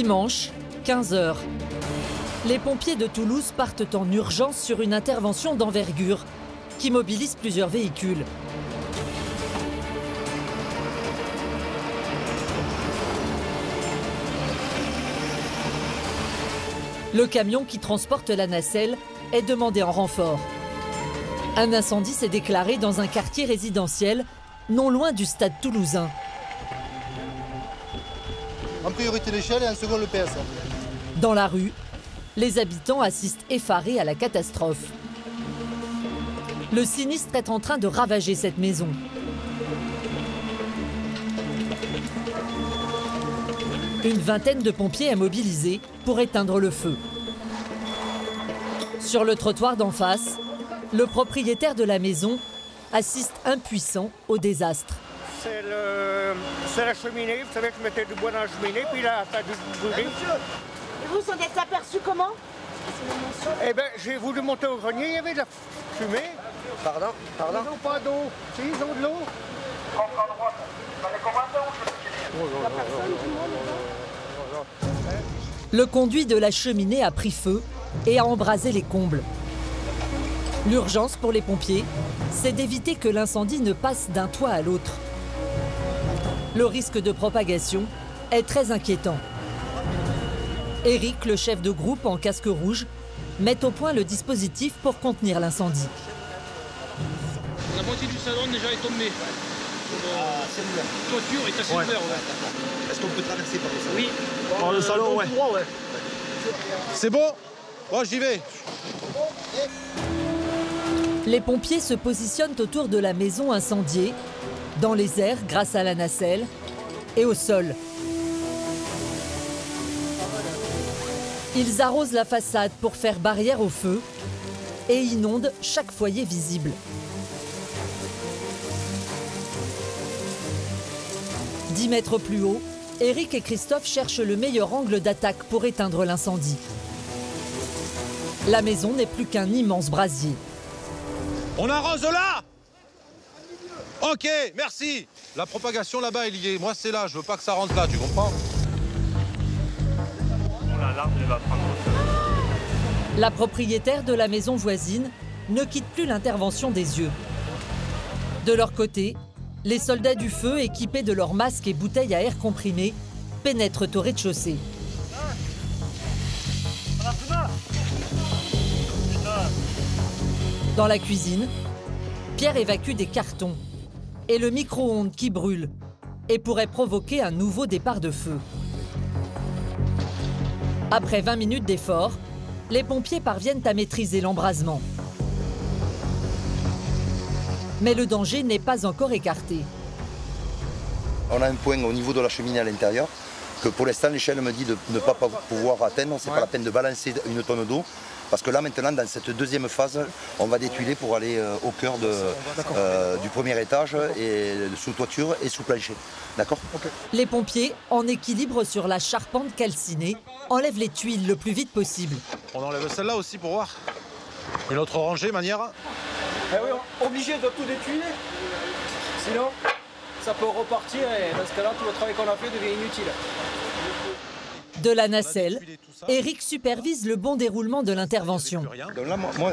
Dimanche, 15 h. Les pompiers de Toulouse partent en urgence sur une intervention d'envergure qui mobilise plusieurs véhicules. Le camion qui transporte la nacelle est demandé en renfort. Un incendie s'est déclaré dans un quartier résidentiel non loin du stade toulousain. En priorité l'échelle et en second le PS. Dans la rue, les habitants assistent effarés à la catastrophe. Le sinistre est en train de ravager cette maison. Une vingtaine de pompiers est mobilisée pour éteindre le feu. Sur le trottoir d'en face, le propriétaire de la maison assiste impuissant au désastre. C'est la cheminée, vous savez que je mettais du bois dans la cheminée, puis là, ça a dû brûler. Et vous en êtes aperçu comment? Eh bien, j'ai voulu monter au grenier, il y avait de la fumée. Pardon? Ils n'ont pas d'eau. Si, ils ont de l'eau. Le conduit de la cheminée a pris feu et a embrasé les combles. L'urgence pour les pompiers, c'est d'éviter que l'incendie ne passe d'un toit à l'autre. Le risque de propagation est très inquiétant. Eric, le chef de groupe en casque rouge, met au point le dispositif pour contenir l'incendie. La moitié du salon déjà est tombée. La toiture est assez ouverte. Est-ce qu'on peut traverser par le salon? Oui. Par le salon, ouais. C'est bon? Moi, j'y vais. Les pompiers se positionnent autour de la maison incendiée, dans les airs grâce à la nacelle et au sol. Ils arrosent la façade pour faire barrière au feu et inondent chaque foyer visible. « 10 mètres plus haut, Eric et Christophe cherchent le meilleur angle d'attaque pour éteindre l'incendie. La maison n'est plus qu'un immense brasier. On arrose là? Ok, merci. La propagation là-bas est liée. Moi, c'est là. Je veux pas que ça rentre là, tu comprends? L'alarme va prendre feu. La propriétaire de la maison voisine ne quitte plus l'intervention des yeux. De leur côté, les soldats du feu, équipés de leurs masques et bouteilles à air comprimé, pénètrent au rez-de-chaussée. Dans la cuisine, Pierre évacue des cartons et le micro-ondes qui brûle et pourrait provoquer un nouveau départ de feu. Après 20 minutes d'effort, les pompiers parviennent à maîtriser l'embrasement. Mais le danger n'est pas encore écarté. On a un point au niveau de la cheminée à l'intérieur que pour l'instant l'échelle me dit de ne pas pouvoir atteindre. C'est pas la peine de balancer une tonne d'eau. Parce que là maintenant dans cette deuxième phase, on va détuiler pour aller au cœur du premier étage, et sous toiture et sous plancher. D'accord? Les pompiers, en équilibre sur la charpente calcinée, enlèvent les tuiles le plus vite possible. On enlève celle-là aussi pour voir. Une autre rangée, manière. Eh oui, obligé de tout détuiler. Sinon, ça peut repartir et dans ce cas-là, tout le travail qu'on a fait devient inutile. De la nacelle, Eric supervise le bon déroulement de l'intervention. Donc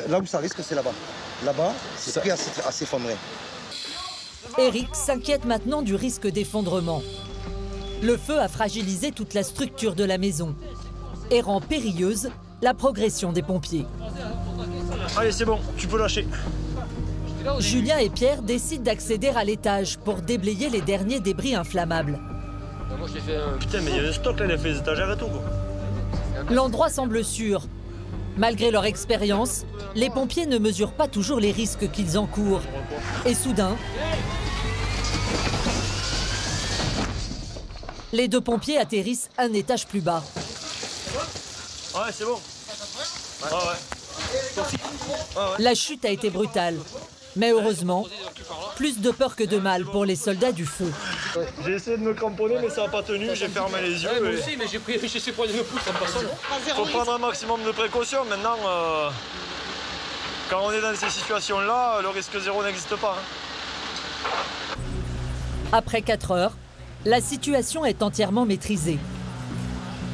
là où ça risque, c'est là-bas. Là-bas, c'est prêt à s'effondrer. Eric s'inquiète maintenant du risque d'effondrement. Le feu a fragilisé toute la structure de la maison et rend périlleuse la progression des pompiers. Allez, c'est bon, tu peux lâcher. Julien et Pierre décident d'accéder à l'étage pour déblayer les derniers débris inflammables. Putain, mais il y a le stock là, il a fait les étagères et tout, quoi. L'endroit semble sûr. Malgré leur expérience, les pompiers ne mesurent pas toujours les risques qu'ils encourent. Et soudain, les deux pompiers atterrissent un étage plus bas. Ouais, c'est bon. La chute a été brutale. Mais heureusement, plus de peur que de mal pour les soldats du feu. J'ai essayé de me cramponner, mais ça n'a pas tenu. J'ai fermé les yeux. Moi aussi, mais j'ai essayé de prendre une pousse en passant. Il faut prendre un maximum de précautions. Maintenant, quand on est dans ces situations-là, le risque zéro n'existe pas. Après 4 heures, la situation est entièrement maîtrisée.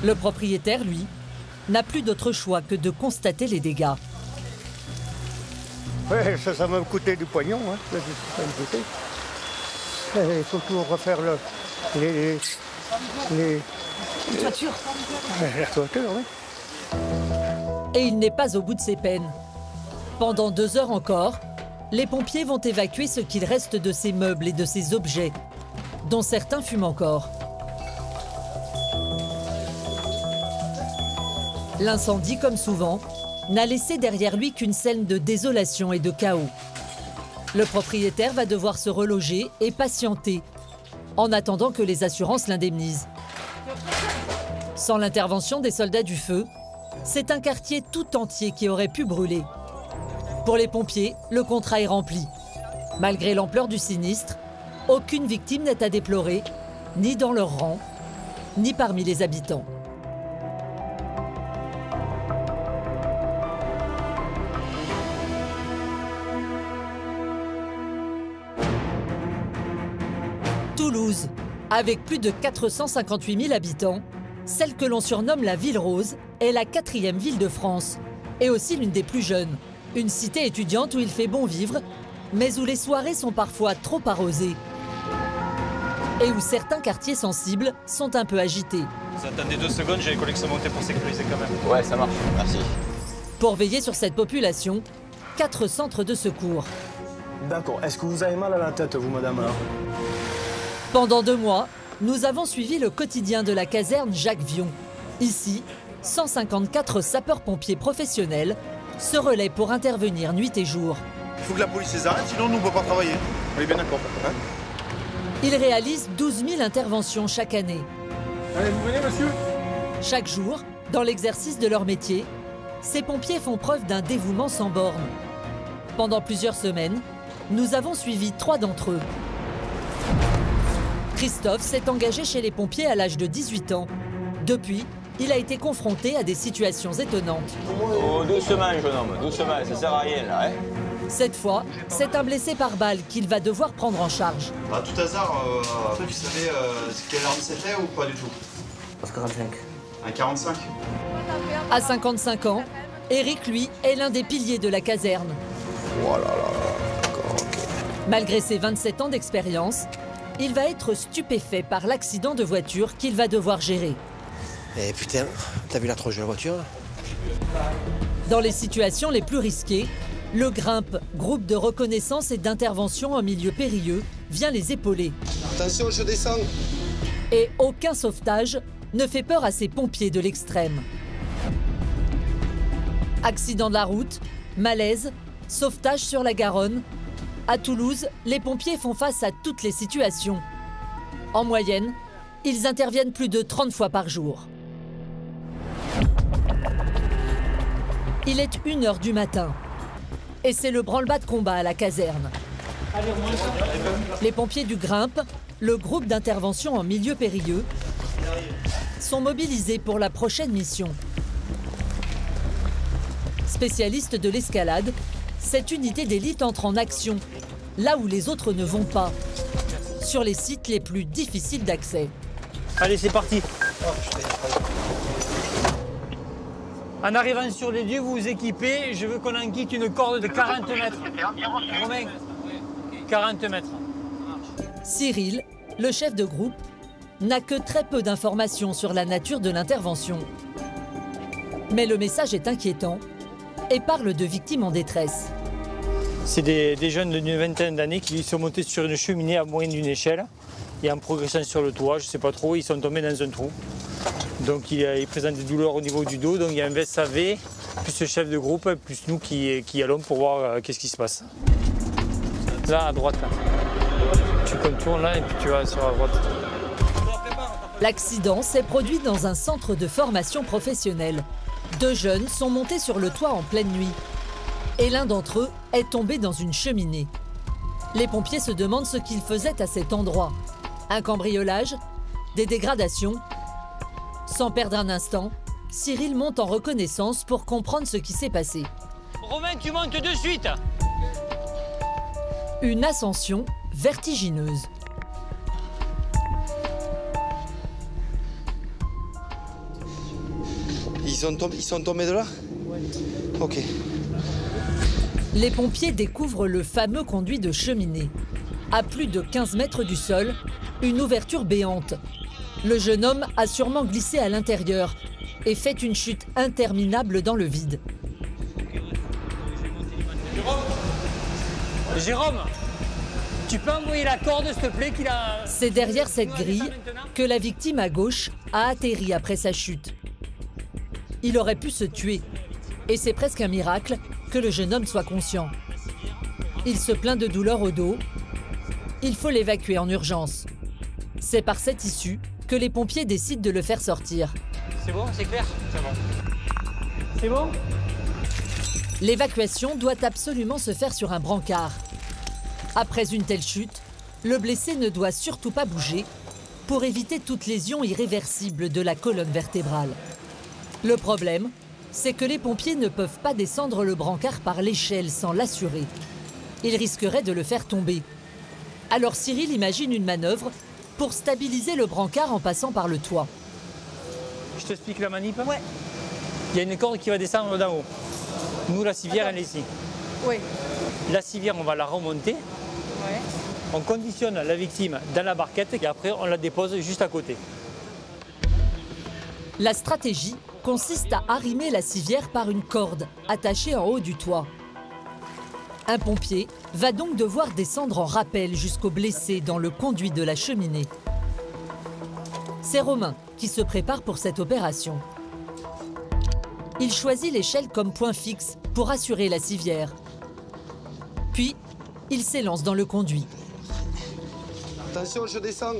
Le propriétaire, lui, n'a plus d'autre choix que de constater les dégâts. Ouais, ça m'a coûté du pognon, hein. Ça m'a coûté. Il faut toujours refaire les toitures. La toiture, oui. Et il n'est pas au bout de ses peines. Pendant 2 heures encore, les pompiers vont évacuer ce qu'il reste de ces meubles et de ces objets, dont certains fument encore. L'incendie, comme souvent, n'a laissé derrière lui qu'une scène de désolation et de chaos. Le propriétaire va devoir se reloger et patienter, en attendant que les assurances l'indemnisent. Sans l'intervention des soldats du feu, c'est un quartier tout entier qui aurait pu brûler. Pour les pompiers, le contrat est rempli. Malgré l'ampleur du sinistre, aucune victime n'est à déplorer, ni dans leur rang, ni parmi les habitants. Toulouse, avec plus de 458 000 habitants, celle que l'on surnomme la Ville Rose est la 4e ville de France et aussi l'une des plus jeunes. Une cité étudiante où il fait bon vivre, mais où les soirées sont parfois trop arrosées et où certains quartiers sensibles sont un peu agités. Vous attendez 2 secondes, j'ai les collections montées pour sécuriser quand même. Ouais, ça marche, merci. Pour veiller sur cette population, 4 centres de secours. D'accord. Est-ce que vous avez mal à la tête, vous, madame, là? Pendant 2 mois, nous avons suivi le quotidien de la caserne Jacques Vion. Ici, 154 sapeurs-pompiers professionnels se relaient pour intervenir nuit et jour. Il faut que la police les arrête, sinon nous on ne peut pas travailler. On est bien d'accord, hein? Ils réalisent 12 000 interventions chaque année. Allez, vous venez, monsieur? Chaque jour, dans l'exercice de leur métier, ces pompiers font preuve d'un dévouement sans borne. Pendant plusieurs semaines, nous avons suivi 3 d'entre eux. Christophe s'est engagé chez les pompiers à l'âge de 18 ans. Depuis, il a été confronté à des situations étonnantes. Oh, doucement, jeune homme, doucement, ça sert à rien, là, hein? Cette fois, c'est un blessé par balle qu'il va devoir prendre en charge. À tout hasard, vous savez quelle arme c'était ou pas du tout? 45. Un 45? À 55 ans, Eric, lui, est l'un des piliers de la caserne. Oh là là, d'accord, ok. Malgré ses 27 ans d'expérience, il va être stupéfait par l'accident de voiture qu'il va devoir gérer. Eh putain, t'as vu la tronche de la voiture là? Dans les situations les plus risquées, le GRIMP, groupe de reconnaissance et d'intervention en milieu périlleux, vient les épauler. Attention, je descends. Et aucun sauvetage ne fait peur à ces pompiers de l'extrême. Accident de la route, malaise, sauvetage sur la Garonne. À Toulouse, les pompiers font face à toutes les situations. En moyenne, ils interviennent plus de 30 fois par jour. Il est 1h du matin. Et c'est le branle-bas de combat à la caserne. Les pompiers du GRIMP, le groupe d'intervention en milieu périlleux, sont mobilisés pour la prochaine mission. Spécialiste de l'escalade, cette unité d'élite entre en action, là où les autres ne vont pas, sur les sites les plus difficiles d'accès. Allez, c'est parti. En arrivant sur les lieux, vous vous équipez. Je veux qu'on en quitte une corde de 40 mètres. Romain, 40 mètres. Cyril, le chef de groupe, n'a que très peu d'informations sur la nature de l'intervention. Mais le message est inquiétant et parle de victimes en détresse. C'est des jeunes d'une vingtaine d'années qui sont montés sur une cheminée à moyenne d'une échelle. Et en progressant sur le toit, je ne sais pas trop, ils sont tombés dans un trou. Donc ils présentent des douleurs au niveau du dos. Donc il y a un VSAV, plus le chef de groupe, plus nous qui allons pour voir qu'est-ce qui se passe. Là, à droite. Là. Tu contournes là et puis tu vas sur la droite. L'accident s'est produit dans un centre de formation professionnelle. 2 jeunes sont montés sur le toit en pleine nuit. Et l'un d'entre eux est tombé dans une cheminée. Les pompiers se demandent ce qu'ils faisaient à cet endroit. Un cambriolage? Des dégradations? Sans perdre un instant, Cyril monte en reconnaissance pour comprendre ce qui s'est passé. Romain, tu montes de suite. Une ascension vertigineuse. Ils sont tombés de là? Ouais. Ok. Les pompiers découvrent le fameux conduit de cheminée. À plus de 15 mètres du sol, une ouverture béante. Le jeune homme a sûrement glissé à l'intérieur et fait une chute interminable dans le vide. Jérôme, tu peux envoyer la corde, s'il te plaît, qu'il a... C'est derrière cette grille que la victime à gauche a atterri après sa chute. Il aurait pu se tuer. Et c'est presque un miracle que le jeune homme soit conscient. Il se plaint de douleurs au dos. Il faut l'évacuer en urgence. C'est par cette issue que les pompiers décident de le faire sortir. C'est bon, c'est clair? C'est bon. C'est bon? L'évacuation doit absolument se faire sur un brancard. Après une telle chute, le blessé ne doit surtout pas bouger pour éviter toute lésion irréversible de la colonne vertébrale. Le problème, c'est que les pompiers ne peuvent pas descendre le brancard par l'échelle sans l'assurer. Ils risqueraient de le faire tomber. Alors Cyril imagine une manœuvre pour stabiliser le brancard en passant par le toit. Je t'explique la manip? Ouais. Il y a une corde qui va descendre d'en haut. Nous, la civière, elle est ici. Oui. La civière, on va la remonter. Ouais. On conditionne la victime dans la barquette et après, on la dépose juste à côté. La stratégie consiste à arrimer la civière par une corde attachée en haut du toit. Un pompier va donc devoir descendre en rappel jusqu'au blessé dans le conduit de la cheminée. C'est Romain qui se prépare pour cette opération. Il choisit l'échelle comme point fixe pour assurer la civière. Puis, il s'élance dans le conduit. Attention, je descends.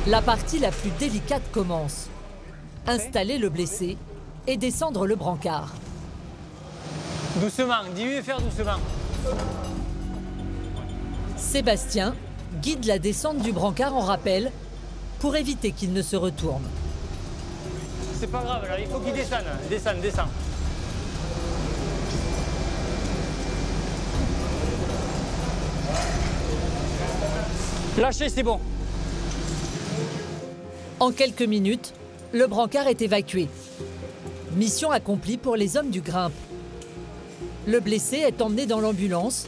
La partie la plus délicate commence. Installer le blessé et descendre le brancard. Doucement, dis-lui de faire doucement. Sébastien guide la descente du brancard en rappel pour éviter qu'il ne se retourne. C'est pas grave, là, il faut qu'il descende. Descend. Lâchez, c'est bon. En quelques minutes, le brancard est évacué. Mission accomplie pour les hommes du Grimpe. Le blessé est emmené dans l'ambulance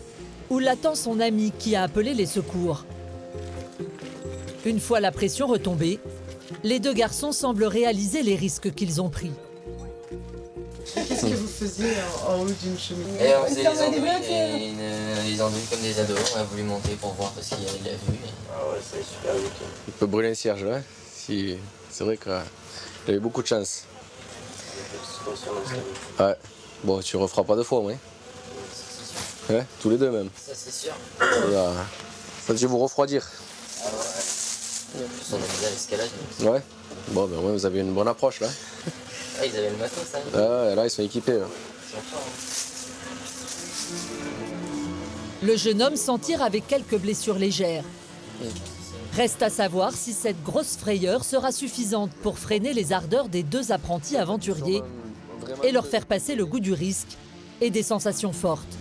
où l'attend son ami qui a appelé les secours. Une fois la pression retombée, les deux garçons semblent réaliser les risques qu'ils ont pris. Qu'est-ce que vous faisiez en haut d'une cheminée? On faisait les enduits comme des ados. On a voulu monter pour voir parce qu'il y avait de la vue. Ah ouais, c'est super vite. Il peut brûler un cierge, là. Si... C'est vrai qu'il avait beaucoup de chance. Ouais. Bon, tu referas pas deux fois, oui. Ouais, tous les deux même. Ça, c'est sûr. Ça devait vous refroidir. Ah ouais. En plus, on a mis à l'escalade. Ouais. Bon, ben ouais, vous avez une bonne approche, là. Ah, ils avaient le matos, ça. Ouais, là, ils sont équipés. Là. Ils sont forts, hein. Le jeune homme s'en tire avec quelques blessures légères. Reste à savoir si cette grosse frayeur sera suffisante pour freiner les ardeurs des deux apprentis aventuriers et leur faire passer le goût du risque et des sensations fortes.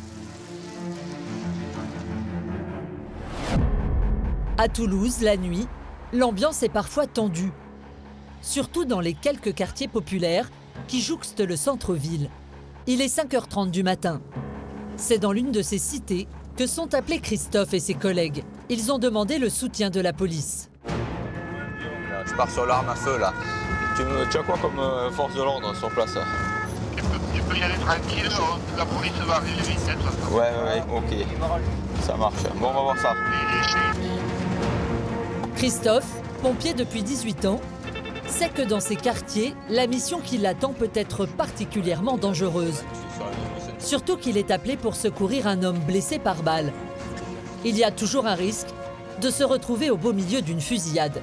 À Toulouse, la nuit, l'ambiance est parfois tendue, surtout dans les quelques quartiers populaires qui jouxtent le centre-ville. Il est 5h30 du matin. C'est dans l'une de ces cités que sont appelés Christophe et ses collègues. Ils ont demandé le soutien de la police. Je pars sur l'arme à feu là. Tu as quoi comme force de l'ordre sur place? Tu peux y aller tranquille, la police va arriver vite. Ouais, ok. Ça marche. Bon, on va voir ça. Christophe, pompier depuis 18 ans, sait que dans ces quartiers, la mission qui l'attend peut être particulièrement dangereuse. Surtout qu'il est appelé pour secourir un homme blessé par balle. Il y a toujours un risque de se retrouver au beau milieu d'une fusillade.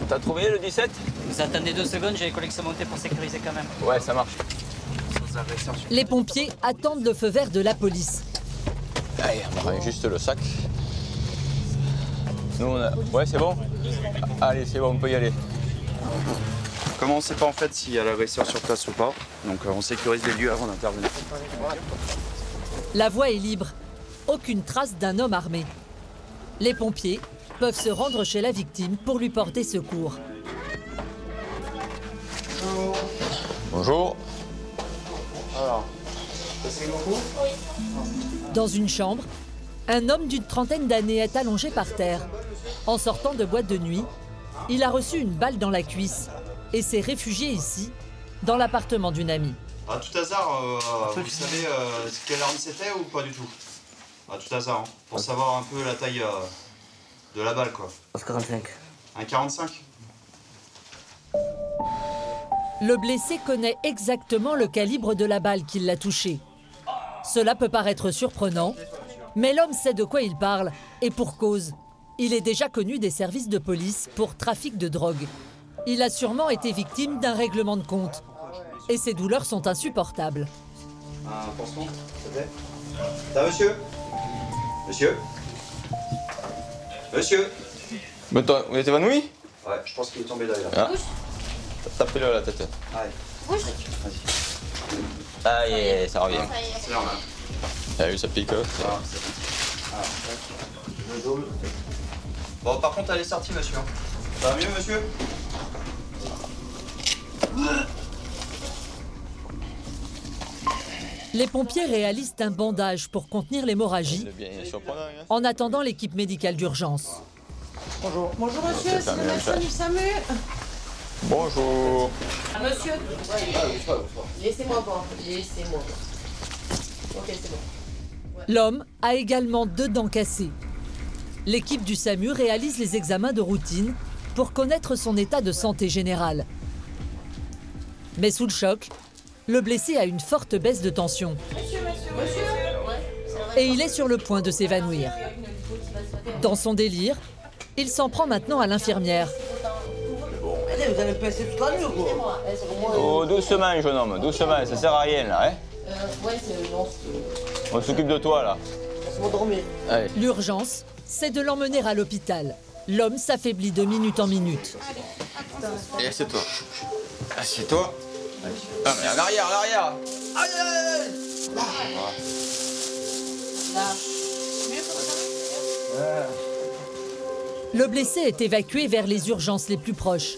T'as trouvé le 17? Vous attendez 2 secondes, j'ai les collections montées pour sécuriser quand même. Ouais, ça marche. Les pompiers attendent le feu vert de la police. Allez, on prend juste le sac. Nous, on a... Ouais, c'est bon? Allez, c'est bon, on peut y aller. Comme on ne sait pas en fait s'il y a l'agresseur sur place ou pas, donc on sécurise les lieux avant d'intervenir. La voie est libre. Aucune trace d'un homme armé. Les pompiers peuvent se rendre chez la victime pour lui porter secours. Bonjour. Alors, ça c'est beaucoup ? Oui. Dans une chambre, un homme d'une trentaine d'années est allongé par terre. En sortant de boîte de nuit, il a reçu une balle dans la cuisse et s'est réfugié ici, dans l'appartement d'une amie. À tout hasard, vous savez quelle arme c'était ou pas du tout? À tout hasard, hein, pour savoir un peu la taille de la balle, quoi. 45. Un 45? Le blessé connaît exactement le calibre de la balle qui l'a touché. Cela peut paraître surprenant, mais l'homme sait de quoi il parle, et pour cause. Il est déjà connu des services de police pour trafic de drogue. Il a sûrement été victime d'un règlement de compte. Et ses douleurs sont insupportables. Un pansement, s'il te plaît. T'as monsieur? Monsieur? Monsieur? Mais toi, vous êtes évanoui? Ouais, je pense qu'il est tombé derrière. Ah. Tapez-le à la tête. Allez. Bouge. Vas-y. Ah, yeah, ça revient. C'est normal. Ah oui, ça pique. Ah, bon, par contre, elle est sortie, monsieur. Ça va mieux, monsieur? Les pompiers réalisent un bandage pour contenir l'hémorragie en attendant l'équipe médicale d'urgence. Bonjour. Bonjour monsieur, c'est le médecin du SAMU. Bonjour. Monsieur. Laissez-moi voir. Laissez-moi. Ok, c'est bon. L'homme a également 2 dents cassées. L'équipe du SAMU réalise les examens de routine pour connaître son état de santé général. Mais sous le choc, le blessé a une forte baisse de tension. Et il est sur le point de s'évanouir. Dans son délire, il s'en prend maintenant à l'infirmière. Vous allez passer toute la nuit ou quoi? Oh, doucement, jeune homme, doucement, ça sert à rien là, hein? Ouais, c'est non. On s'occupe de toi là. Laisse-moi dormir. L'urgence, c'est de l'emmener à l'hôpital. L'homme s'affaiblit de minute en minute. Et assieds-toi. Assieds-toi. Ah, mais en arrière, en arrière. Aïe, aïe, aïe. Le blessé est évacué vers les urgences les plus proches.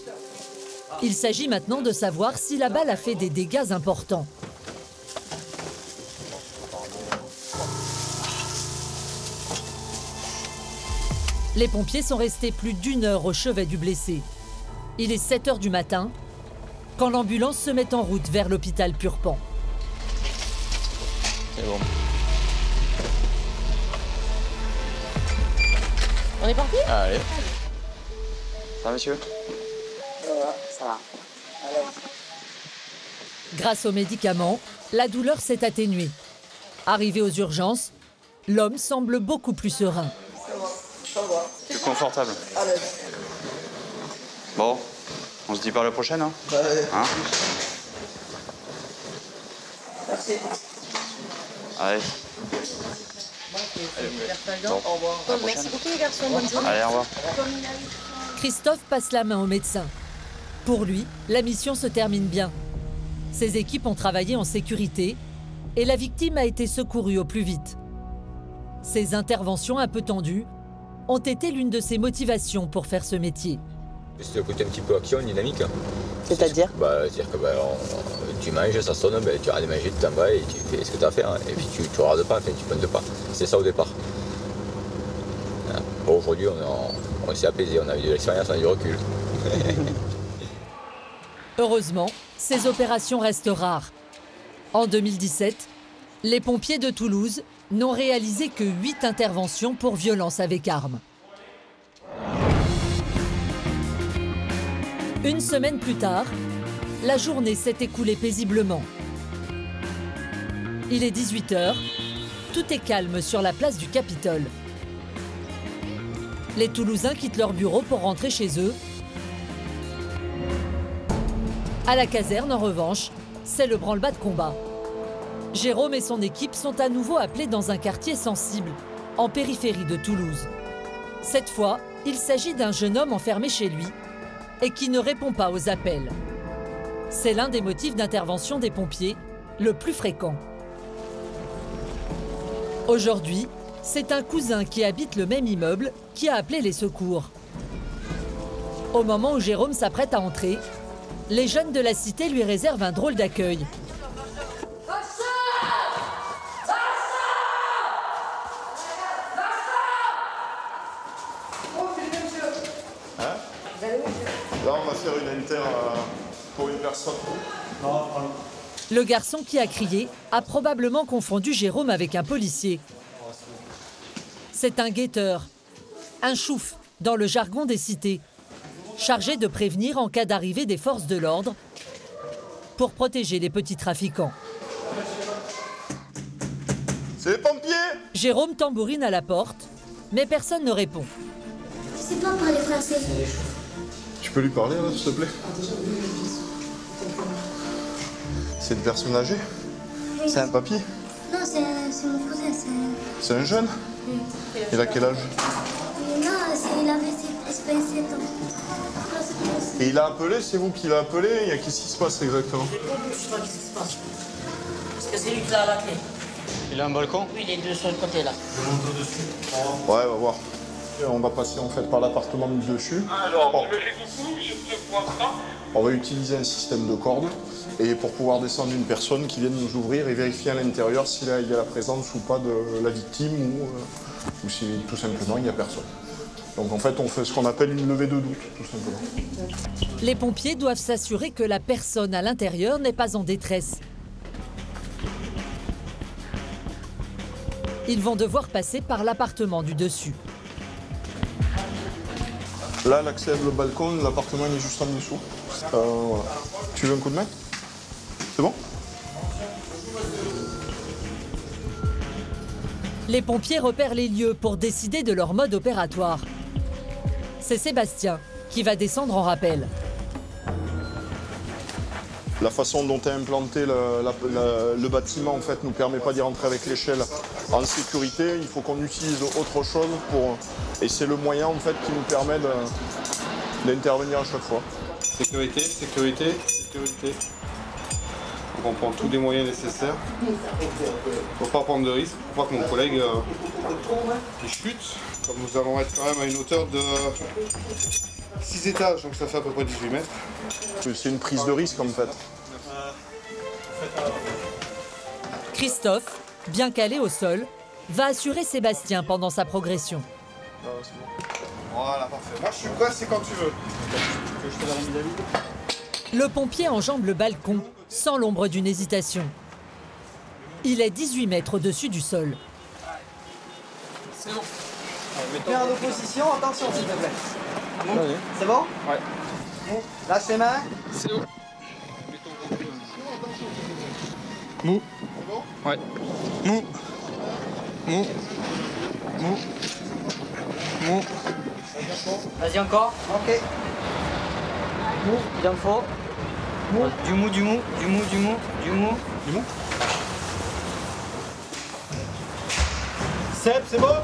Il s'agit maintenant de savoir si la balle a fait des dégâts importants. Les pompiers sont restés plus d'1 heure au chevet du blessé. Il est 7 h du matin quand l'ambulance se met en route vers l'hôpital Purpan. C'est bon. On est parti? Allez. Ça va, monsieur? Ça va. Grâce aux médicaments, la douleur s'est atténuée. Arrivé aux urgences, l'homme semble beaucoup plus serein. Ça va. Plus confortable. Allez. Bon, on se dit par la prochaine, hein? Hein? Merci. Allez. Bon. Au revoir. Merci beaucoup les garçons, bonne journée. Allez, au revoir. Christophe passe la main au médecin. Pour lui, la mission se termine bien. Ses équipes ont travaillé en sécurité et la victime a été secourue au plus vite. Ces interventions un peu tendues ont été l'une de ses motivations pour faire ce métier. C'est le côté un petit peu action, dynamique. C'est-à-dire? C'est-à-dire que tu manges, ça sonne, tu arrêtes de manger, tu t'en vas et tu fais ce que tu as à faire. Et puis tu ne regardes pas, tu ne pointes pas. C'est ça au départ. Bon, aujourd'hui, on s'est apaisé, on a eu de l'expérience, on a eu du recul. Heureusement, ces opérations restent rares. En 2017, les pompiers de Toulouse n'ont réalisé que 8 interventions pour violence avec arme. Une semaine plus tard, la journée s'est écoulée paisiblement. Il est 18 h, tout est calme sur la place du Capitole. Les Toulousains quittent leur bureau pour rentrer chez eux. À la caserne, en revanche, c'est le branle-bas de combat. Jérôme et son équipe sont à nouveau appelés dans un quartier sensible, en périphérie de Toulouse. Cette fois, il s'agit d'un jeune homme enfermé chez lui et qui ne répond pas aux appels. C'est l'un des motifs d'intervention des pompiers, le plus fréquent. Aujourd'hui, c'est un cousin qui habite le même immeuble qui a appelé les secours. Au moment où Jérôme s'apprête à entrer, les jeunes de la cité lui réservent un drôle d'accueil. Hein? Là, on va faire une inter pour une personne. Le garçon qui a crié a probablement confondu Jérôme avec un policier. C'est un guetteur, un chouf dans le jargon des cités, chargé de prévenir en cas d'arrivée des forces de l'ordre pour protéger les petits trafiquants. C'est les pompiers! Jérôme tambourine à la porte, mais personne ne répond. Je sais pas parler français. Tu peux lui parler là, s'il te plaît? C'est une personne âgée? Oui. C'est un papy? Non, c'est mon cousin. C'est un jeune? Oui. Il a quel âge? Non, il avait 7 ans. Et il a appelé, c'est vous qui l'a appelé? Qu'est-ce qui se passe exactement? Je sais pas ce qui se passe. Parce que c'est lui qui a la clé. Il a un balcon? Oui, il est de ce côté-là. Je monte au-dessus. Ouais, on va voir. On va passer en fait par l'appartement du dessus. Alors, on va utiliser un système de cordes et pour pouvoir descendre une personne qui vient nous ouvrir et vérifier à l'intérieur s'il y a la présence ou pas de la victime ou si tout simplement il n'y a personne. Donc en fait on fait ce qu'on appelle une levée de doute tout simplement. Les pompiers doivent s'assurer que la personne à l'intérieur n'est pas en détresse. Ils vont devoir passer par l'appartement du dessus. Là, l'accès au balcon, l'appartement est juste en dessous. Voilà. Tu veux un coup de main? C'est bon? Les pompiers repèrent les lieux pour décider de leur mode opératoire. C'est Sébastien qui va descendre en rappel. La façon dont est implanté le bâtiment en fait nous permet pas d'y rentrer avec l'échelle en sécurité. Il faut qu'on utilise autre chose et c'est le moyen en fait qui nous permet d'intervenir à chaque fois. Sécurité, sécurité, sécurité. Donc on prend tous les moyens nécessaires pour pas prendre de risques, pour pas que mon collègue il chute. Comme nous allons être quand même à une hauteur de 6 étages, donc ça fait à peu près 18 mètres. C'est une prise de risque en fait. Christophe, bien calé au sol, va assurer Sébastien pendant sa progression. Voilà, parfait. Moi je suis prêt, c'est quand tu veux. Le pompier enjambe le balcon, sans l'ombre d'une hésitation. Il est 18 mètres au-dessus du sol. C'est bon. Mets en opposition, attention s'il te plaît. C'est bon? Ouais. Lâche les mains. C'est bon. Mou. Ouais. Mou. Mou. Mou. Mou. Vas-y encore. Ok. Mou, il en faut. Mou. Du mou, du mou, du mou, du mou, du mou. Du mou. Seb, c'est bon?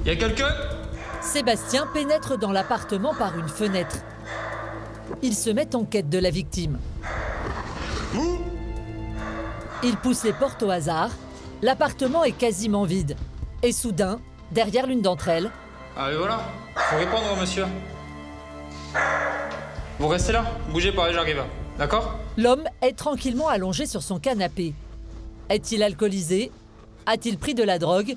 Y'a quelqu'un? Sébastien pénètre dans l'appartement par une fenêtre. Il se met en quête de la victime. Il pousse les portes au hasard. L'appartement est quasiment vide. Et soudain, derrière l'une d'entre elles... Ah et voilà, faut répondre monsieur. Vous restez là, bougez pas, j'arrive. D'accord? L'homme est tranquillement allongé sur son canapé. Est-il alcoolisé? A-t-il pris de la drogue?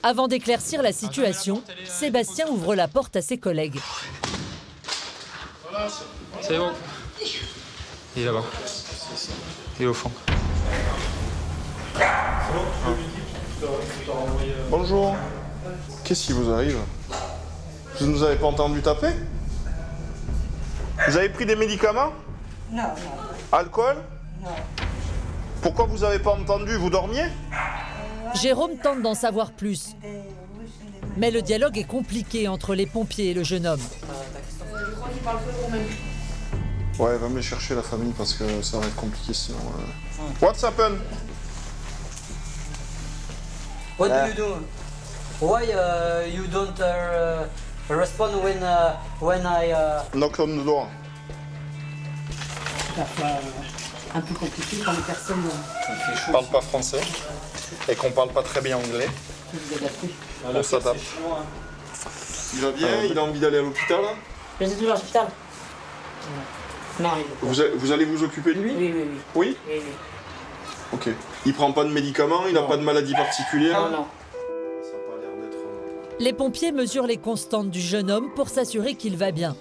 Avant d'éclaircir la situation, Sébastien ouvre la porte à ses collègues. C'est bon. Il est là-bas. Il est au fond. Bonjour. Qu'est-ce qui vous arrive? Vous ne nous avez pas entendu taper? Vous avez pris des médicaments? Non. Alcool? Non. Pourquoi vous n'avez pas entendu? Vous dormiez? Jérôme tente d'en savoir plus. Mais le dialogue est compliqué entre les pompiers et le jeune homme. Ouais, va me chercher la famille parce que ça va être compliqué sinon. What's happened? What do you do? Why you don't respond when I Knock on the door. parfois un peu compliqué quand les personnes ne parlent pas français et qu'on ne parle pas très bien anglais. On s'adapte. Il va bien, il a envie d'aller à l'hôpital. Je suis toujours à l'hôpital. Non, vous allez vous occuper de lui? Oui. Oui? Oui. Ok. Il prend pas de médicaments, il n'a pas de maladie particulière? Non. Les pompiers mesurent les constantes du jeune homme pour s'assurer qu'il va bien.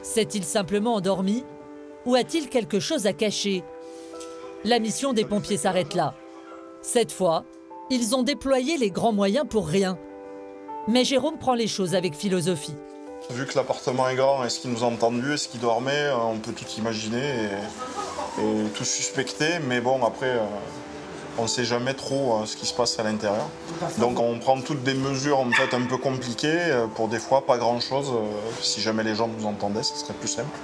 S'est-il simplement endormi ou a-t-il quelque chose à cacher? La mission des pompiers s'arrête là. Cette fois, ils ont déployé les grands moyens pour rien. Mais Jérôme prend les choses avec philosophie. Vu que l'appartement est grand, est-ce qu'il nous a entendus, est-ce qu'il dormait, on peut tout imaginer et tout suspecter, mais bon, après, on ne sait jamais trop ce qui se passe à l'intérieur. Donc on prend toutes des mesures en fait un peu compliquées, pour des fois pas grand-chose. Si jamais les gens nous entendaient, ce serait plus simple.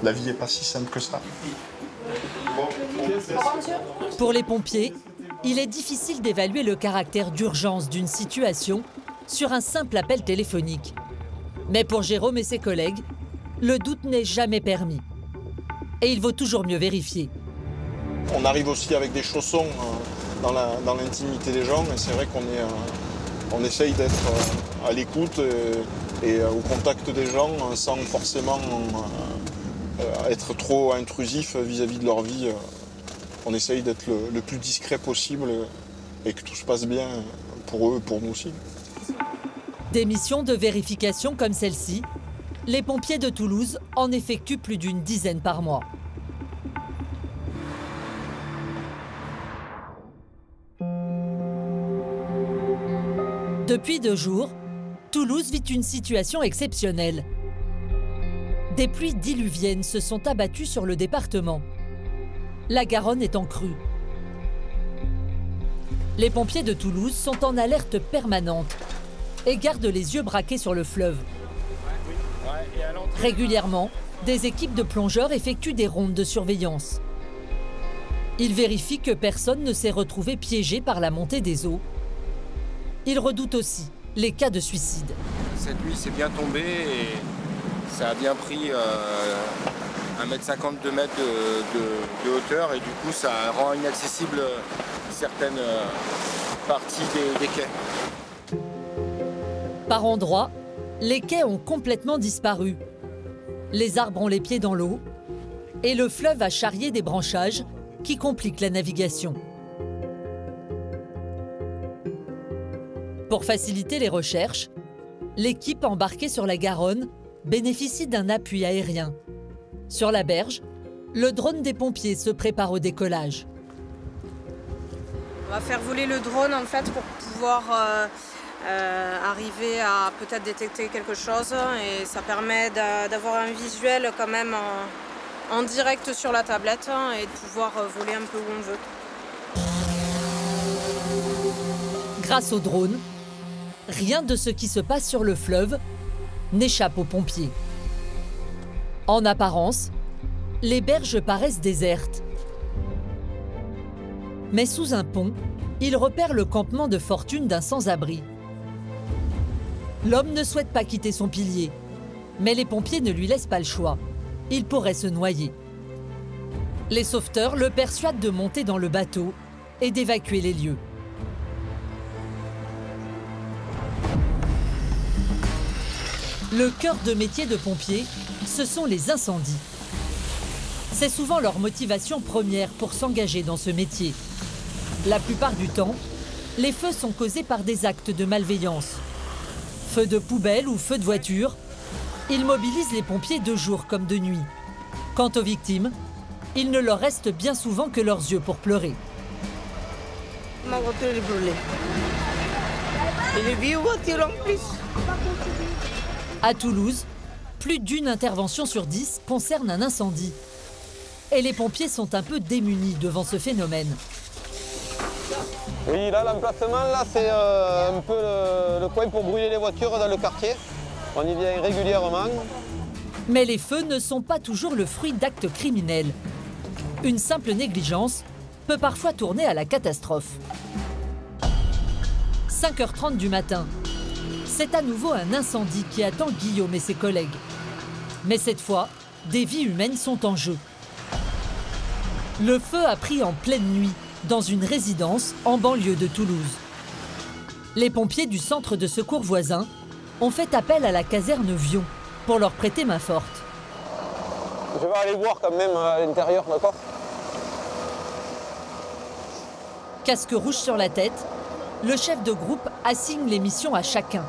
La vie n'est pas si simple que ça. Pour les pompiers, il est difficile d'évaluer le caractère d'urgence d'une situation sur un simple appel téléphonique. Mais pour Jérôme et ses collègues, le doute n'est jamais permis. Et il vaut toujours mieux vérifier. On arrive aussi avec des chaussons dans l'intimité des gens et c'est vrai qu'on essaye d'être à l'écoute et au contact des gens sans forcément être trop intrusif vis-à-vis de leur vie. On essaye d'être le plus discret possible et que tout se passe bien pour eux et pour nous aussi. Des missions de vérification comme celle-ci, les pompiers de Toulouse en effectuent plus d'une dizaine par mois. Depuis 2 jours, Toulouse vit une situation exceptionnelle. Des pluies diluviennes se sont abattues sur le département. La Garonne est en crue. Les pompiers de Toulouse sont en alerte permanente et gardent les yeux braqués sur le fleuve. Régulièrement, des équipes de plongeurs effectuent des rondes de surveillance. Ils vérifient que personne ne s'est retrouvé piégé par la montée des eaux. Ils redoutent aussi les cas de suicide. Cette nuit, c'est bien tombé et ça a bien pris 1,50 m, 2 mètres de hauteur et du coup, ça rend inaccessible certaines parties des quais. Par endroits, les quais ont complètement disparu. Les arbres ont les pieds dans l'eau et le fleuve a charrié des branchages qui compliquent la navigation. Pour faciliter les recherches, l'équipe embarquée sur la Garonne bénéficie d'un appui aérien. Sur la berge, le drone des pompiers se prépare au décollage. On va faire voler le drone en fait pour pouvoir arriver à peut-être détecter quelque chose et ça permet d'avoir un visuel quand même en direct sur la tablette et de pouvoir voler un peu où on veut. Grâce au drone, rien de ce qui se passe sur le fleuve n'échappe aux pompiers. En apparence, les berges paraissent désertes. Mais sous un pont, ils repèrent le campement de fortune d'un sans-abri. L'homme ne souhaite pas quitter son pilier, mais les pompiers ne lui laissent pas le choix. Il pourrait se noyer. Les sauveteurs le persuadent de monter dans le bateau et d'évacuer les lieux. Le cœur de métier de pompier, ce sont les incendies. C'est souvent leur motivation première pour s'engager dans ce métier. La plupart du temps, les feux sont causés par des actes de malveillance. Feux de poubelle ou feux de voiture, ils mobilisent les pompiers de jour comme de nuit. Quant aux victimes, il ne leur reste bien souvent que leurs yeux pour pleurer. Ma voiture est brûlée. Et les vieilles voitures en plus. À Toulouse, plus d'une intervention sur 10 concerne un incendie. Et les pompiers sont un peu démunis devant ce phénomène. Oui, là, l'emplacement, là, c'est un peu le coin pour brûler les voitures dans le quartier. On y vient régulièrement. Mais les feux ne sont pas toujours le fruit d'actes criminels. Une simple négligence peut parfois tourner à la catastrophe. 5h30 du matin. C'est à nouveau un incendie qui attend Guillaume et ses collègues. Mais cette fois, des vies humaines sont en jeu. Le feu a pris en pleine nuit dans une résidence en banlieue de Toulouse. Les pompiers du centre de secours voisin ont fait appel à la caserne Vion pour leur prêter main forte. Je vais aller voir quand même à l'intérieur, d'accord? Casque rouge sur la tête, le chef de groupe assigne les missions à chacun.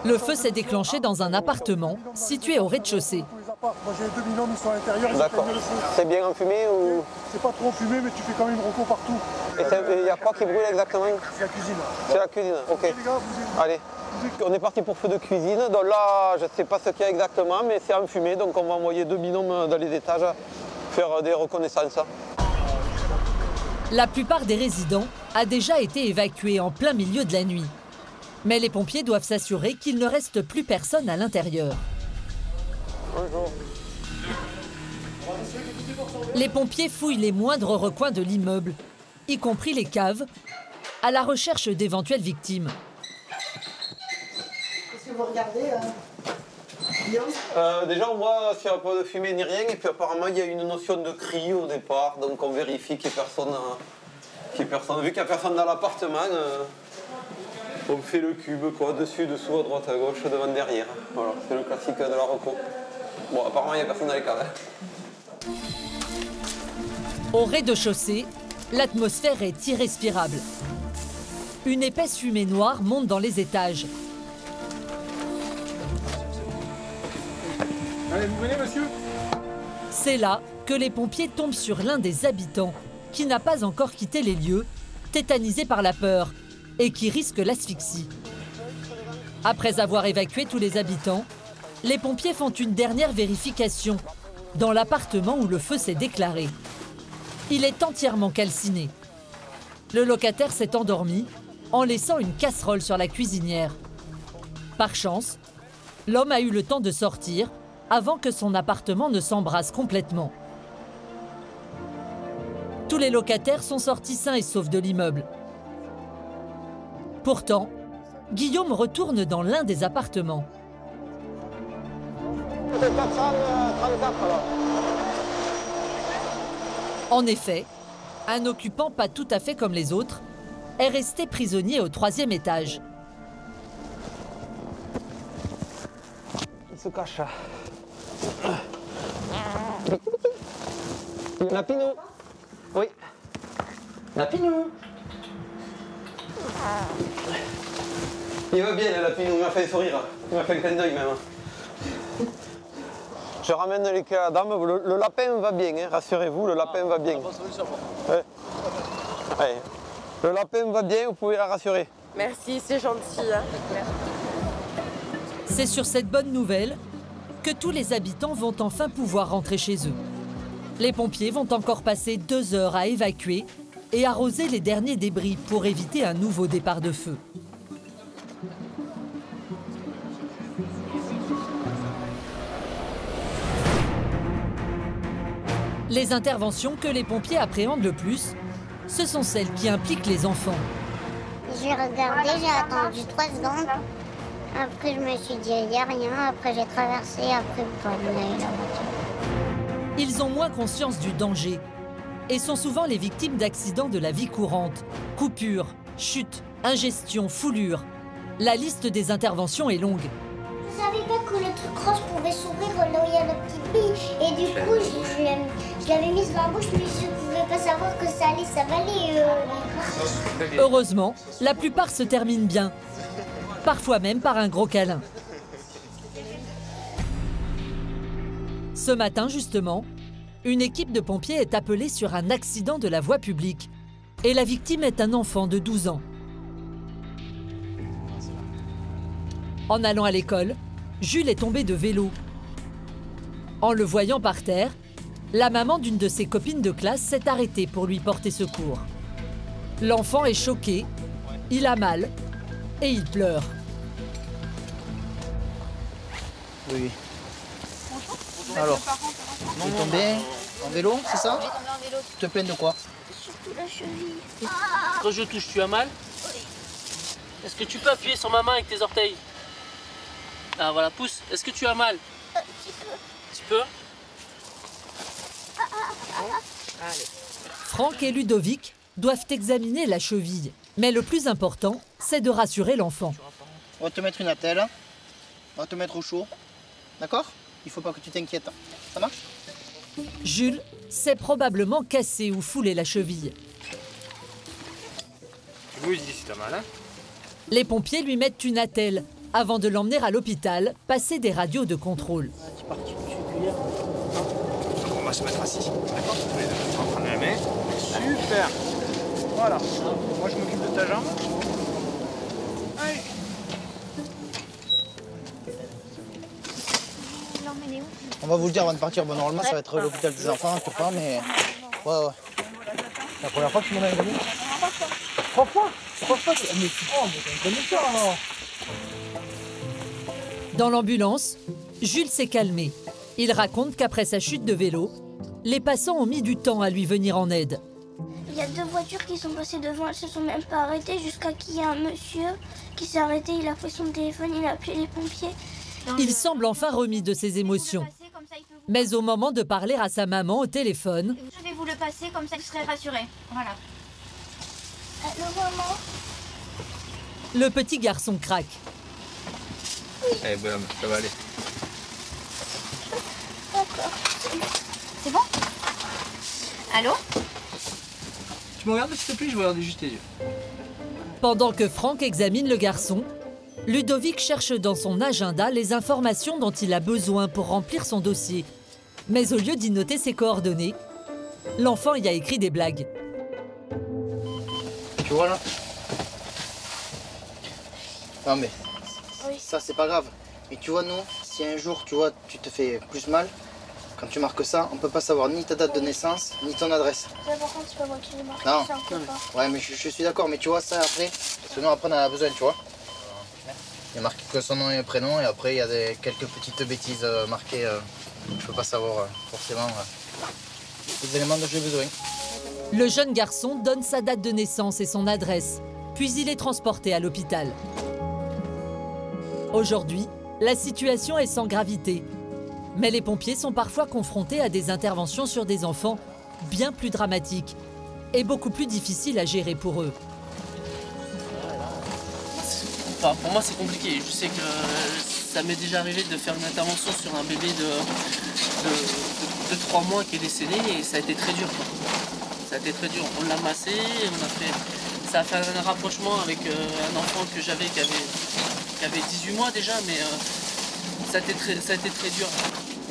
Le feu s'est déclenché dans un appartement situé au rez-de-chaussée. Moi j'ai 2 binômes, ils sont à l'intérieur, ils éteignent le feu. C'est bien enfumé ou... C'est pas trop enfumé, mais tu fais quand même recours partout. Et il y a quoi qui brûle exactement? C'est la cuisine. C'est la cuisine, ok. Allez, on est parti pour feu de cuisine. Donc là, je ne sais pas ce qu'il y a exactement, mais c'est enfumé. Donc on va envoyer 2 binômes dans les étages faire des reconnaissances. La plupart des résidents a déjà été évacués en plein milieu de la nuit. Mais les pompiers doivent s'assurer qu'il ne reste plus personne à l'intérieur. Bonjour. Les pompiers fouillent les moindres recoins de l'immeuble, y compris les caves, à la recherche d'éventuelles victimes. Qu'est-ce que vous regardez Déjà, on voit s'il n'y a pas de fumée ni rien. Et puis apparemment, il y a une notion de cri au départ. Donc on vérifie qu'il n'y ait personne. Vu qu'il n'y a personne dans l'appartement, on fait le cube, quoi, dessus, dessous, à droite, à gauche, devant, derrière. Voilà, c'est le classique de la reco. Bon, apparemment, il n'y a personne dans les caves. Au rez-de-chaussée, l'atmosphère est irrespirable. Une épaisse fumée noire monte dans les étages. Allez, vous venez, monsieur? C'est là que les pompiers tombent sur l'un des habitants qui n'a pas encore quitté les lieux, tétanisé par la peur et qui risque l'asphyxie. Après avoir évacué tous les habitants, les pompiers font une dernière vérification dans l'appartement où le feu s'est déclaré. Il est entièrement calciné. Le locataire s'est endormi en laissant une casserole sur la cuisinière. Par chance, l'homme a eu le temps de sortir avant que son appartement ne s'embrase complètement. Tous les locataires sont sortis sains et saufs de l'immeuble. Pourtant, Guillaume retourne dans l'un des appartements. En effet, un occupant pas tout à fait comme les autres est resté prisonnier au 3e étage. Il se cache. Lapinou. Oui. Lapinou. Il va bien, le Lapinou, il m'a fait sourire. Il m'a fait un clin d'œil même. Je ramène les clés à la dame, le lapin va bien, hein, rassurez-vous, le lapin va bien. Ouais. Ouais. Le lapin va bien, vous pouvez la rassurer. Merci, c'est gentil. Hein. C'est sur cette bonne nouvelle que tous les habitants vont enfin pouvoir rentrer chez eux. Les pompiers vont encore passer 2 heures à évacuer et arroser les derniers débris pour éviter un nouveau départ de feu. Les interventions que les pompiers appréhendent le plus, ce sont celles qui impliquent les enfants. J'ai regardé, j'ai attendu 3 secondes. Après, je me suis dit, il n'y a rien. Après, j'ai traversé. Après, on a eu la voiture. Ils ont moins conscience du danger et sont souvent les victimes d'accidents de la vie courante. Coupures, chutes, ingestion, foulures. La liste des interventions est longue. Je savais pas que le truc rose pouvait s'ouvrir là où il y a la petite bille. Et du coup, je l'avais mise dans la bouche, mais je ne pouvais pas savoir que ça allait s'avaler. Heureusement, la plupart se terminent bien. Parfois même par un gros câlin. Ce matin, justement, une équipe de pompiers est appelée sur un accident de la voie publique. Et la victime est un enfant de 12 ans. En allant à l'école, Jules est tombé de vélo. En le voyant par terre, la maman d'une de ses copines de classe s'est arrêtée pour lui porter secours. L'enfant est choqué, il a mal et il pleure. Oui. Alors, tu es tombé en vélo, c'est ça? J'ai tombé en vélo. Tu te plains de quoi? Surtout la cheville. Quand je touche, tu as mal? Oui. Est-ce que tu peux appuyer sur ma main avec tes orteils? Ah voilà, pousse. Est-ce que tu as mal? Un petit peu. Tu peux? Allez. Franck et Ludovic doivent examiner la cheville. Mais le plus important, c'est de rassurer l'enfant. On va te mettre une attelle. On va te mettre au chaud. D'accord? Il faut pas que tu t'inquiètes. Ça marche? Jules s'est probablement cassé ou foulé la cheville. Tu veux, il dit si t'as mal, hein? Les pompiers lui mettent une attelle avant de l'emmener à l'hôpital, passer des radios de contrôle. On va se mettre assis. D'accord? Tu vas prendre la main. Super. Voilà. Moi, je m'occupe de ta jambe. Allez. On va vous le dire avant de partir. Bon, normalement, ça va être l'hôpital des enfants, tout pas, mais... Ouais. C'est la première fois que tu m'en as un gamin? 3 fois. Mais tu prends, mais t'as un alors. Dans l'ambulance, Jules s'est calmé. Il raconte qu'après sa chute de vélo, les passants ont mis du temps à lui venir en aide. Il y a 2 voitures qui sont passées devant, elles se sont même pas arrêtées jusqu'à qu'il y ait un monsieur qui s'est arrêté, il a pris son téléphone, il a appelé les pompiers. Il semble enfin remis de ses émotions. Mais au moment de parler à sa maman au téléphone... Je vais vous le passer, comme ça vous serez rassurés. Voilà. Allô, maman? Le petit garçon craque. Eh ben, ça va aller. D'accord. C'est bon? Allô? Tu me regardes s'il te plaît, je vais regarder juste tes yeux. Pendant que Franck examine le garçon, Ludovic cherche dans son agenda les informations dont il a besoin pour remplir son dossier. Mais au lieu d'y noter ses coordonnées, l'enfant y a écrit des blagues. Tu vois là? Non mais, oui. Ça c'est pas grave. Mais tu vois, nous, si un jour, tu vois, tu te fais plus mal, quand tu marques ça, on peut pas savoir ni ta date de naissance, ni ton adresse. Par contre, c'est pas moi qui l'ai marqué, Non. ça, on peut pas. Ouais, mais je suis d'accord, mais tu vois ça après, parce que nous après on en a besoin, tu vois. Il y a marqué que son nom et prénom, et après il y a quelques petites bêtises marquées. Je peux pas savoir forcément les éléments dont j'ai besoin. Le jeune garçon donne sa date de naissance et son adresse, puis il est transporté à l'hôpital. Aujourd'hui, la situation est sans gravité. Mais les pompiers sont parfois confrontés à des interventions sur des enfants bien plus dramatiques et beaucoup plus difficiles à gérer pour eux. Enfin, pour moi, c'est compliqué. Je sais que ça m'est déjà arrivé de faire une intervention sur un bébé de 3 mois qui est décédé et ça a été très dur. Ça a été très dur. On l'a massé, ça a fait un rapprochement avec un enfant que j'avais qui avait 18 mois déjà, mais ça a été très dur.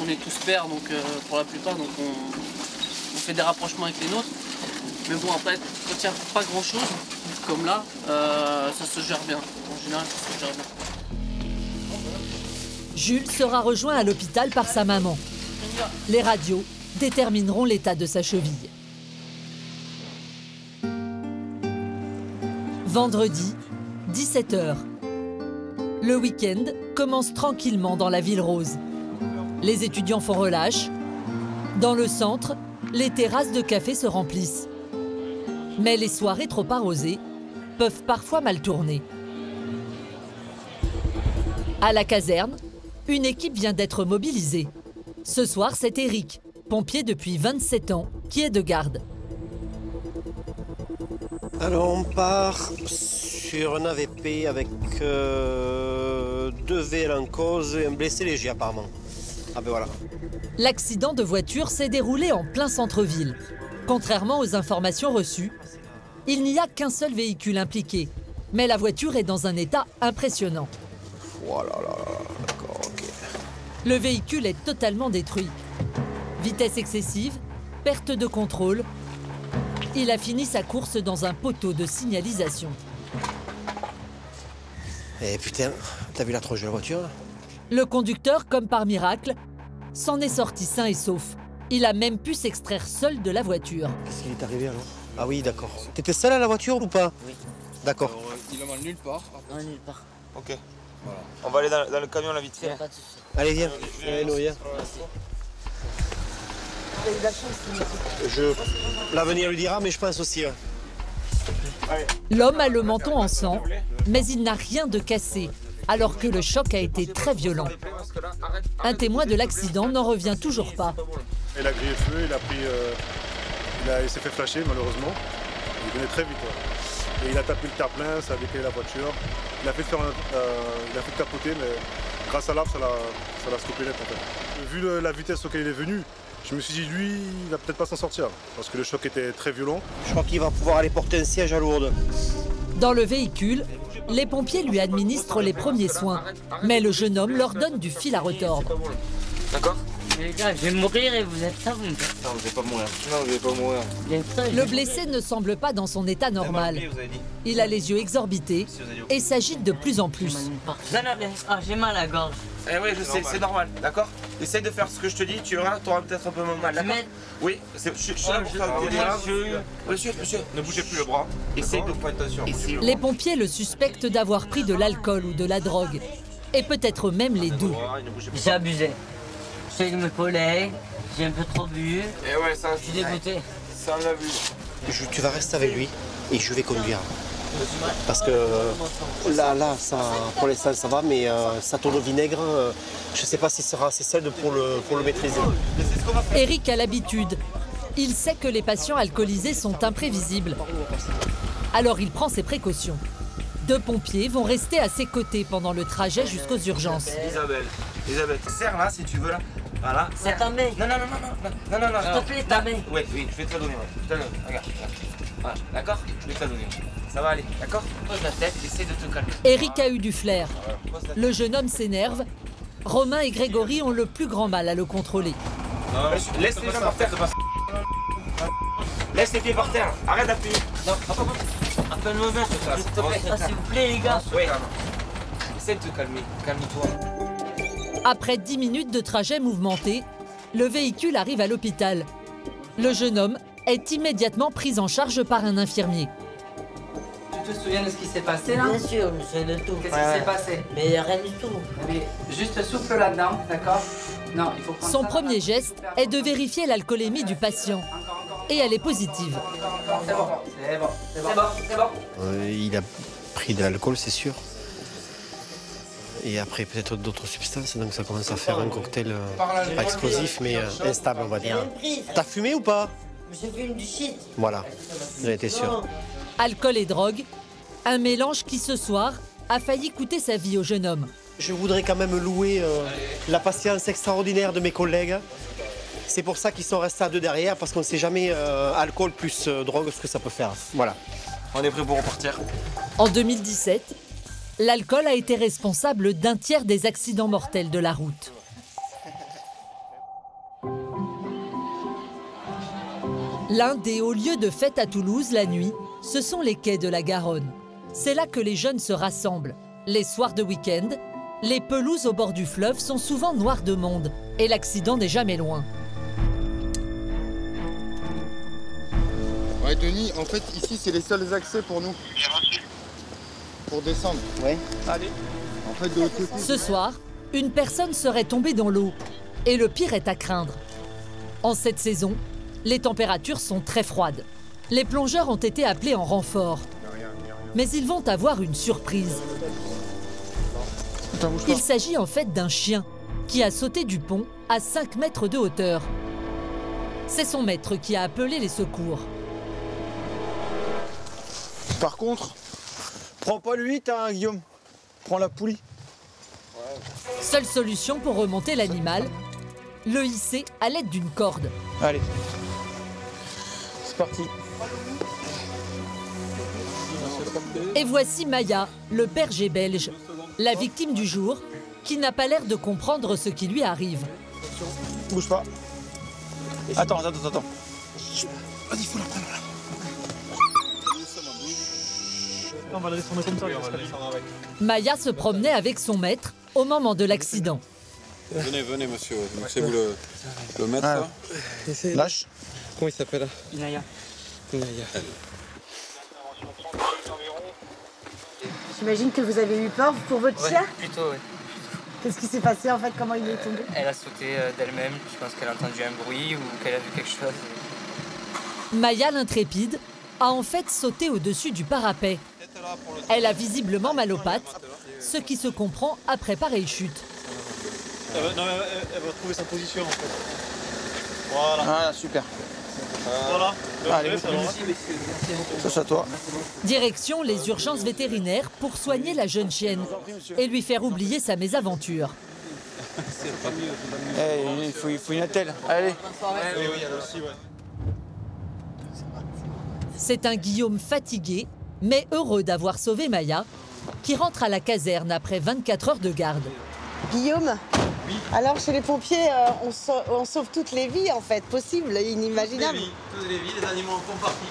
On est tous pères, donc pour la plupart, donc on fait des rapprochements avec les nôtres. Mais bon, après, quand il n'y a pas grand-chose, comme là, ça se gère bien. En général, ça se gère bien. Jules sera rejoint à l'hôpital par sa maman. Les radios détermineront l'état de sa cheville. Vendredi, 17 h. Le week-end commence tranquillement dans la ville rose. Les étudiants font relâche. Dans le centre, les terrasses de café se remplissent. Mais les soirées trop arrosées peuvent parfois mal tourner. À la caserne, une équipe vient d'être mobilisée. Ce soir, c'est Eric, pompier depuis 27 ans, qui est de garde. Alors on part sur un AVP avec 2 VL en cause et un blessé léger apparemment. Ah ben voilà. L'accident de voiture s'est déroulé en plein centre-ville. Contrairement aux informations reçues, il n'y a qu'un seul véhicule impliqué. Mais la voiture est dans un état impressionnant. Voilà, d'accord, ok. Le véhicule est totalement détruit. Vitesse excessive, perte de contrôle. Il a fini sa course dans un poteau de signalisation. Eh putain, t'as vu la tronche de la voiture là? Le conducteur, comme par miracle, s'en est sorti sain et sauf. Il a même pu s'extraire seul de la voiture. Qu'est-ce qui est arrivé alors? Ah oui, d'accord. T'étais seul à la voiture ou pas? Oui. D'accord. Il a mal nulle part. Non, nulle part. Ok. Voilà. On va aller dans le camion là vite fait. Pas de soucis. Allez, viens. Allez, nous, viens. L'avenir lui dira, mais je pense aussi. Ouais. L'homme a le menton en sang, mais il n'a rien de cassé, alors que le choc a été très violent. Un témoin de l'accident n'en revient toujours pas. Il a grillé le feu, il a pris Il s'est fait flasher malheureusement. Il venait très vite. Ouais. Et il a tapé le terre-plein, ça a décalé la voiture. Il a fait capoter, mais grâce à l'arbre, ça l'a stoppé net en fait. Vu la vitesse auquel il est venu, je me suis dit, lui, il va peut-être pas s'en sortir, parce que le choc était très violent. Je crois qu'il va pouvoir aller porter un siège à Lourdes. Dans le véhicule, les pompiers lui administrent les premiers soins, mais le jeune homme leur donne du fil à retordre. D'accord? Les gars, je vais mourir et vous êtes ça, vous me faites. Non, vous n'allez pas mourir. Non, vous n'allez pas mourir. Le blessé ne semble pas dans son état normal. Il a les yeux exorbités et s'agite de plus en plus. J'ai mal à la gorge. Eh oui, je sais, c'est normal, d'accord? Essaye de faire ce que je te dis, tu verras, tu auras peut-être un peu mal, d'accord? Oui, je suis là pour faire Monsieur, ne bougez plus le bras. Essaye de faire attention. Les pompiers le suspectent d'avoir pris de l'alcool ou de la drogue. Et peut-être même les deux. J'ai abusé. J'ai avec mes collègues, j'ai un peu trop bu. Et ouais, ça, je suis dégoûté. Ça, on l'a vu. Tu vas rester avec lui et je vais conduire. Parce que là ça, pour l'instant ça va, mais ça tourne au vinaigre. Je ne sais pas si ce sera assez solide pour le maîtriser. Eric a l'habitude. Il sait que les patients alcoolisés sont imprévisibles. Alors il prend ses précautions. 2 pompiers vont rester à ses côtés pendant le trajet jusqu'aux urgences. Isabelle, serre là si tu veux là. Voilà. C'est ta main. Non. S'il te plaît, ta main. Oui, je vais te la donner. Je te la donne. Regarde. Voilà, d'accord? Je vais te la donner. Ça va aller, d'accord? Pose la tête, essaie de te calmer. Eric a eu du flair. Le jeune homme s'énerve. Romain et Grégory ont le plus grand mal à le contrôler. Laisse les gens par terre. Laisse les pieds par terre. Arrête d'appuyer. Non, appelle nos gens, s'il te plaît. S'il vous plaît, les gars. Oui. Essaie de te calmer. Calme-toi. Après 10 minutes de trajet mouvementé, le véhicule arrive à l'hôpital. Le jeune homme est immédiatement pris en charge par un infirmier. Tu te souviens de ce qui s'est passé là? Bien sûr, je sais de tout. Qu'est-ce qui s'est passé? Mais rien du tout. Mais juste souffle là-dedans, d'accord? Non, il faut prendre Son premier geste est de vérifier l'alcoolémie du patient. Et elle est positive. C'est bon. Il a pris de l'alcool, c'est sûr. Et après peut-être d'autres substances, donc ça commence à faire un cocktail pas explosif mais instable on va dire. T'as fumé ou pas? J'ai fumé du shit. Voilà, j'en étais sûr. Alcool et drogue, un mélange qui ce soir a failli coûter sa vie au jeune homme. Je voudrais quand même louer la patience extraordinaire de mes collègues. C'est pour ça qu'ils sont restés à 2 derrière, parce qu'on ne sait jamais alcool plus drogue ce que ça peut faire. Voilà. On est prêt pour repartir. En 2017, l'alcool a été responsable d'un tiers des accidents mortels de la route. L'un des hauts lieux de fête à Toulouse la nuit, ce sont les quais de la Garonne. C'est là que les jeunes se rassemblent. Les soirs de week-end, les pelouses au bord du fleuve sont souvent noires de monde et l'accident n'est jamais loin. Ouais, Denis, en fait, ici, c'est les seuls accès pour nous. Pour descendre. Ouais. Allez. En fait, de l'autre côté. Ce soir, une personne serait tombée dans l'eau. Et le pire est à craindre. En cette saison, les températures sont très froides. Les plongeurs ont été appelés en renfort. Mais ils vont avoir une surprise. Il s'agit en fait d'un chien qui a sauté du pont à 5 mètres de hauteur. C'est son maître qui a appelé les secours. Par contre, prends pas le 8, hein, Guillaume. Prends la poulie. Seule solution pour remonter l'animal, le hisser à l'aide d'une corde. Allez, c'est parti. Et voici Maya, le berger belge, la victime du jour, qui n'a pas l'air de comprendre ce qui lui arrive. Bouge pas. Attends. Vas-y, faut la prendre là. On va le descendre comme ça. Maya se promenait avec son maître au moment de l'accident. Venez, monsieur. C'est vous le maître, là? Lâche. Comment il s'appelle? Inaya. J'imagine que vous avez eu peur pour votre chien? Plutôt, oui. Qu'est-ce qui s'est passé en fait? Comment il est tombé? Elle a sauté d'elle-même. Je pense qu'elle a entendu un bruit ou qu'elle a vu quelque chose. Maya l'intrépide a en fait sauté au-dessus du parapet. Elle a visiblement mal aux pattes, ce qui se comprend après pareille chute. Elle va trouver sa position en fait. Voilà, super. Voilà. Allez, ça c'est à toi. Direction les urgences vétérinaires pour soigner la jeune chienne et lui faire oublier sa mésaventure. Il faut une attelle. Allez. C'est un Guillaume fatigué, mais heureux d'avoir sauvé Maya, qui rentre à la caserne après 24 heures de garde. Guillaume, alors chez les pompiers, on sauve toutes les vies en fait, possibles, inimaginables. Toutes les vies, les animaux en font partie.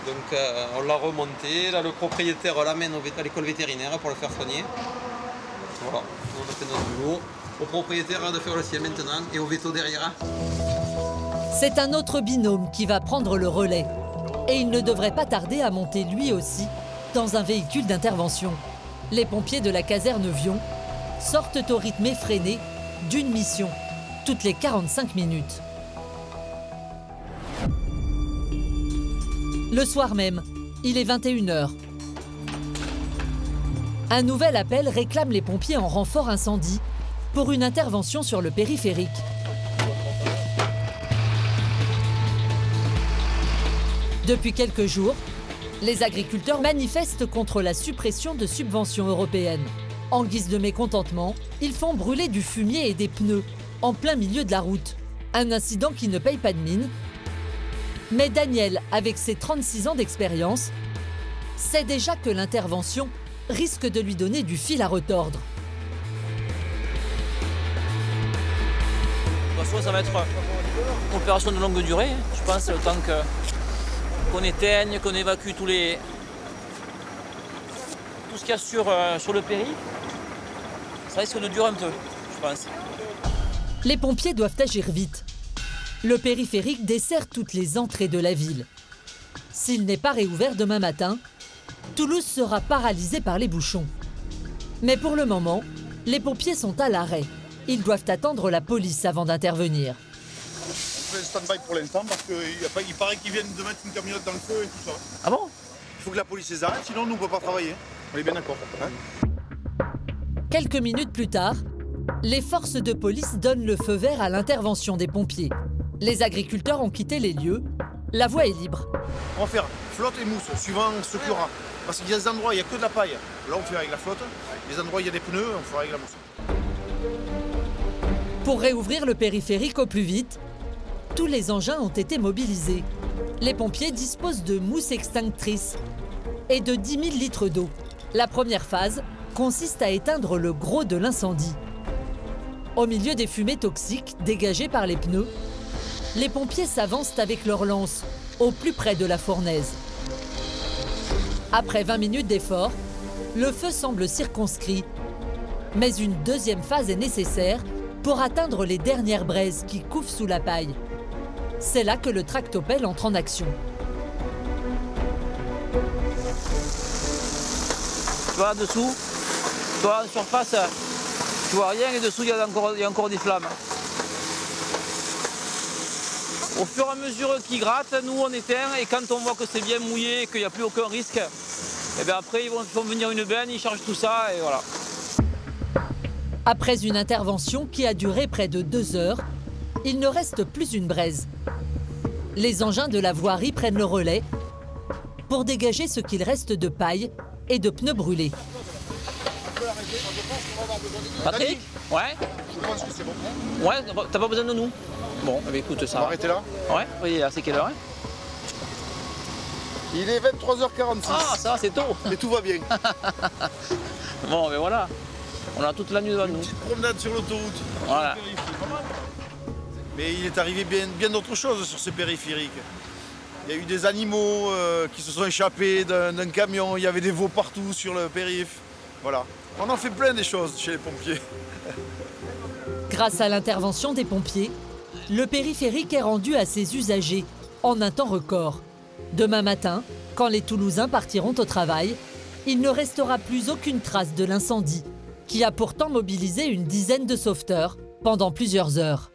Donc on l'a remonté, là le propriétaire l'amène à l'école vétérinaire pour le faire soigner. Voilà, on a fait notre boulot. Au propriétaire de faire le sien maintenant et au veto derrière. C'est un autre binôme qui va prendre le relais. Et il ne devrait pas tarder à monter lui aussi dans un véhicule d'intervention. Les pompiers de la caserne Vion sortent au rythme effréné d'une mission, toutes les 45 minutes. Le soir même, il est 21h. Un nouvel appel réclame les pompiers en renfort incendie pour une intervention sur le périphérique. Depuis quelques jours, les agriculteurs manifestent contre la suppression de subventions européennes. En guise de mécontentement, ils font brûler du fumier et des pneus en plein milieu de la route. Un incident qui ne paye pas de mine. Mais Daniel, avec ses 36 ans d'expérience, sait déjà que l'intervention risque de lui donner du fil à retordre. Soit ça va être une opération de longue durée, je pense, le temps qu'on éteigne, qu'on évacue tout ce qu'il y a sur le péri. Ça risque de durer un peu, je pense. Les pompiers doivent agir vite. Le périphérique dessert toutes les entrées de la ville. S'il n'est pas réouvert demain matin, Toulouse sera paralysée par les bouchons. Mais pour le moment, les pompiers sont à l'arrêt. Ils doivent attendre la police avant d'intervenir. On fait le stand-by pour l'instant parce qu'il paraît qu'ils viennent de mettre une camionnette dans le feu et tout ça. Ah bon? Il faut que la police les arrête, sinon nous ne pouvons pas travailler. On est bien d'accord. Hein? Quelques minutes plus tard, les forces de police donnent le feu vert à l'intervention des pompiers. Les agriculteurs ont quitté les lieux. La voie est libre. On va faire flotte et mousse, suivant ce qu'il y aura. Parce qu'il y a des endroits où il n'y a que de la paille. Là, on fait avec la flotte. Les endroits où il y a des pneus, on fera avec la mousse. Pour réouvrir le périphérique au plus vite, tous les engins ont été mobilisés. Les pompiers disposent de mousse extinctrice et de 10 000 litres d'eau. La première phase consiste à éteindre le gros de l'incendie. Au milieu des fumées toxiques dégagées par les pneus, les pompiers s'avancent avec leurs lances au plus près de la fournaise. Après 20 minutes d'effort, le feu semble circonscrit. Mais une deuxième phase est nécessaire pour atteindre les dernières braises qui couvent sous la paille. C'est là que le tractopelle entre en action. Tu vois, dessous, tu vois, en surface, tu vois rien et dessous, il y a encore des flammes. Au fur et à mesure qu'ils grattent, nous on éteint et quand on voit que c'est bien mouillé et qu'il n'y a plus aucun risque, et bien après ils vont venir une benne, ils chargent tout ça et voilà. Après une intervention qui a duré près de 2 heures, il ne reste plus une braise. Les engins de la voirie prennent le relais pour dégager ce qu'il reste de paille et de pneus brûlés. Patrick? Ouais? Je pense que c'est bon. Ouais, t'as pas besoin de nous? Bon, bah écoute ça. On va arrêter là? Ouais, oui, là c'est quelle heure? Hein? Il est 23h46. Ah, ça c'est tôt. Mais tout va bien. Bon, ben voilà. On a toute la nuit devant nous. Une petite promenade sur l'autoroute. Voilà. Mais il est arrivé bien d'autres choses sur ce périphérique. Il y a eu des animaux qui se sont échappés d'un camion, il y avait des veaux partout sur le périph'. Voilà. On en fait plein des choses chez les pompiers. Grâce à l'intervention des pompiers, le périphérique est rendu à ses usagers en un temps record. Demain matin, quand les Toulousains partiront au travail, il ne restera plus aucune trace de l'incendie, qui a pourtant mobilisé une dizaine de sauveteurs pendant plusieurs heures.